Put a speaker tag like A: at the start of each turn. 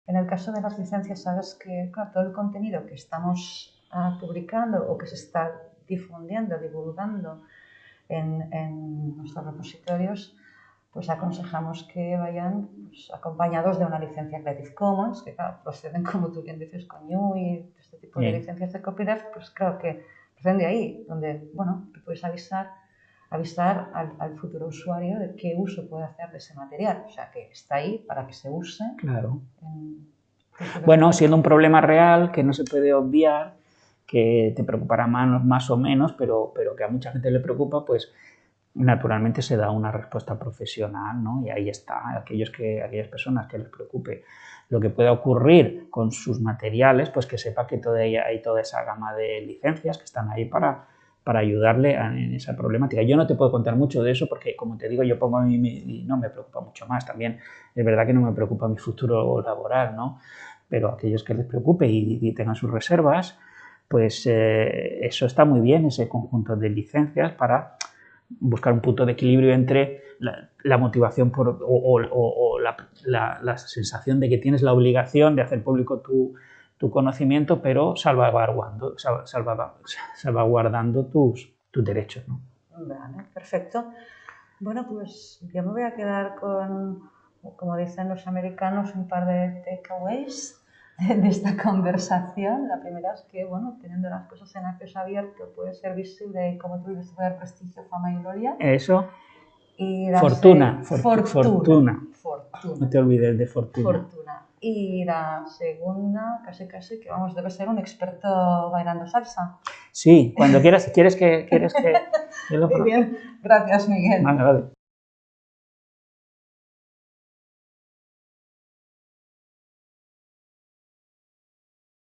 A: en el caso de las licencias, sabes que claro, todo el contenido que estamos publicando o que se está difundiendo, divulgando en nuestros repositorios, pues aconsejamos que vayan pues, acompañados de una licencia Creative Commons, que claro, proceden, como tú bien dices, con GNU y este tipo de licencias de copyleft, pues claro que proceden de ahí, donde, bueno, tú puedes avisar al futuro usuario de qué uso puede hacer de ese material, o sea, que está ahí para que se use.
B: Claro. Bueno, siendo un problema real que no se puede obviar, que te preocupará más o menos, pero que a mucha gente le preocupa, pues naturalmente se da una respuesta profesional, ¿no? Y ahí está, aquellas personas que les preocupe lo que pueda ocurrir con sus materiales, pues que sepa que todavía hay toda esa gama de licencias que están ahí para ayudarle en esa problemática. Yo no te puedo contar mucho de eso porque, como te digo, yo pongo a mí y no me preocupa mucho más. También es verdad que no me preocupa mi futuro laboral, ¿no? Pero aquellos que les preocupe y tengan sus reservas, pues eso está muy bien, ese conjunto de licencias para buscar un punto de equilibrio entre la motivación o la sensación de que tienes la obligación de hacer público tu conocimiento, pero salvaguardando tus derechos, ¿no?
A: Vale, perfecto. Bueno, pues yo me voy a quedar con, como dicen los americanos, un par de takeaways de esta conversación. La primera es que, bueno, teniendo las cosas en acceso abierto puede ser visible y, como tú dices, puede dar prestigio, fama y gloria.
B: Eso.
A: Y
B: Fortuna. No te olvides de fortuna.
A: Y la segunda, casi, que vamos, debe ser un experto bailando salsa.
B: Sí, cuando quieras, ¿quieres que
A: Muy bien, gracias, Miguel.
B: Vale.